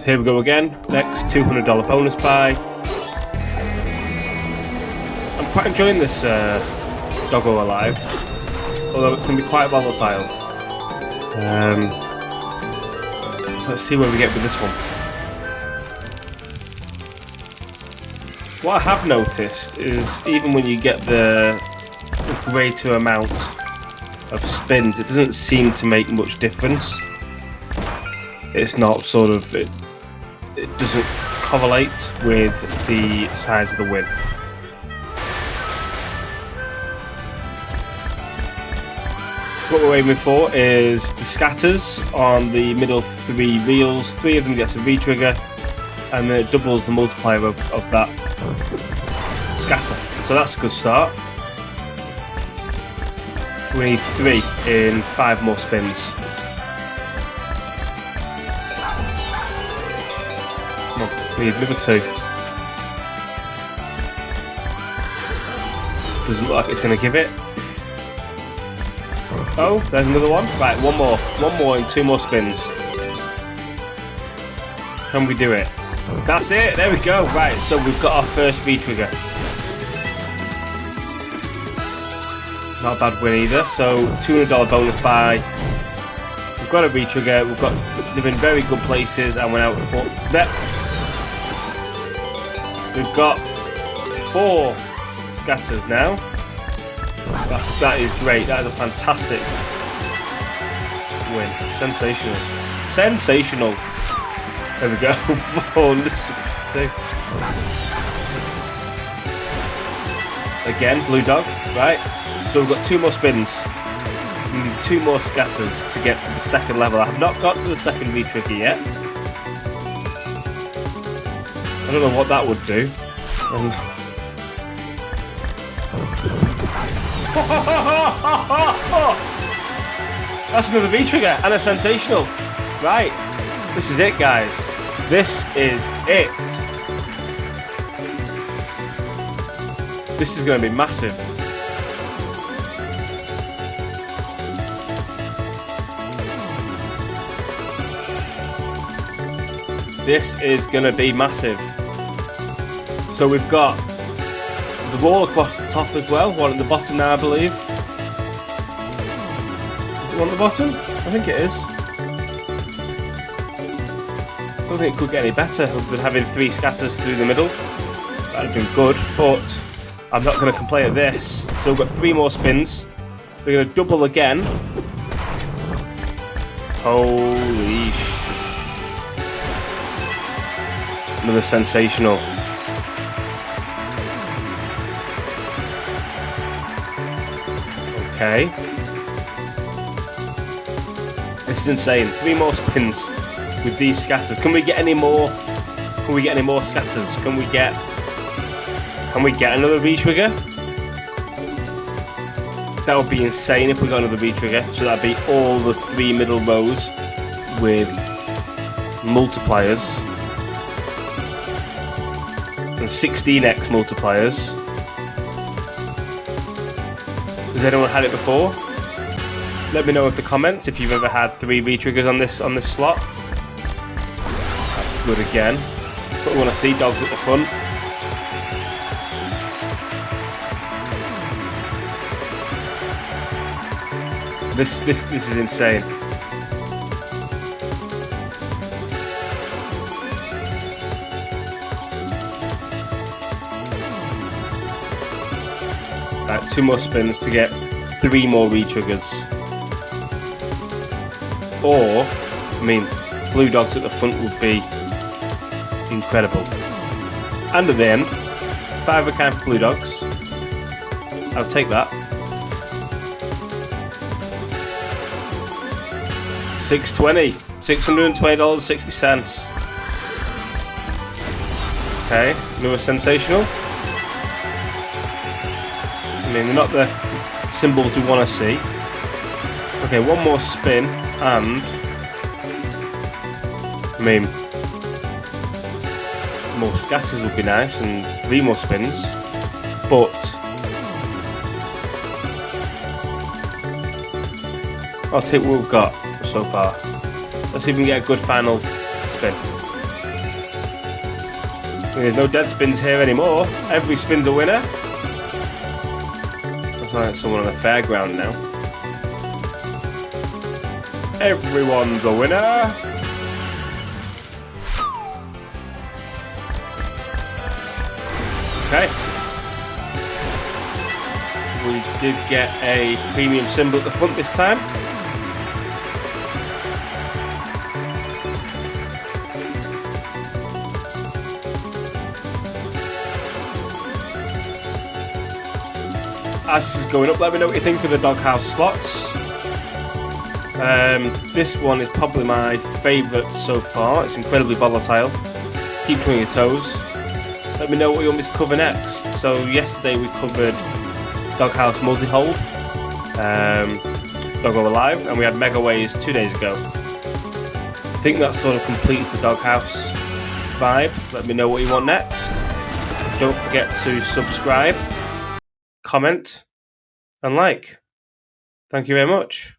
So here we go again. Next $200 bonus buy. I'm quite enjoying this Doggo Alive, although it can be quite volatile. Let's see where we get with this one. What I have noticed is even when you get the greater amount of spins, it doesn't seem to make much difference. It's not sort of, it doesn't correlate with the size of the win. So what we're aiming for is the scatters on the middle 3 reels. 3 of them gets a V-trigger, and then it doubles the multiplier of that scatter. So that's a good start. We need 3 in 5 more spins. Come on, we need another 2. Doesn't look like it's going to give it. Oh, there's another one. Right, one more. One more in 2 more spins. Can we do it? That's it, there we go. Right, so we've got our first V-trigger. Not a bad win either. So $200 bonus buy. We've got a V-trigger. They've been very good places and went out for that. We've got 4 scatters now. That is great. That is a fantastic win. Sensational. Sensational. There we go. 462. Again, blue dog. Right. So we've got 2 more spins. We need 2 more scatters to get to the second level. I have not got to the second V-trigger yet. I don't know what that would do. That's another V-trigger and a sensational. Right. This is it, guys. This is it. This is going to be massive. This is going to be massive. So we've got the wall across the top as well. One at the bottom now, I believe. Is it one at the bottom? I think it is. I don't think it could get any better other than having 3 scatters through the middle. That would have been good, but I'm not going to complain at this. So we've got 3 more spins. We're going to double again. Holy sh! Another sensational. Okay. This is insane. 3 more spins with these scatters. Can we get any more? Can we get any more scatters? Can we get another V-trigger? That would be insane if we got another V-trigger. So that'd be all the 3 middle rows with multipliers. And 16x multipliers. Has anyone had it before? Let me know in the comments if you've ever had 3 V-triggers on this slot. That's good again. That's what we want to see, dogs at the front. This is insane. Right, 2 more spins to get 3 more V-triggers. Or, I mean, blue dogs at the front would be incredible. And at the end, 5 of a kind for blue dogs. I'll take that. $620.60. Okay, another sensational. I mean, they're not the symbols we want to see. Okay, 1 more spin, and I mean, more scatters would be nice, and 3 more spins. But I'll take what we've got so far. Let's see if we can get a good final spin. There's no dead spins here anymore. Every spin's a winner. Looks like someone on the fairground now. Everyone's a winner. Okay. We did get a premium symbol at the front this time. As this is going up, let me know what you think of the doghouse slots. This one is probably my favourite so far. It's incredibly volatile. Keeps you on your toes. Let me know what you want me to cover next. So yesterday we covered Doghouse Multi-Hold, Doggo Alive, and we had Mega Ways 2 days ago. I think that sort of completes the Doghouse vibe. Let me know what you want next. Don't forget to subscribe, comment, and like. Thank you very much.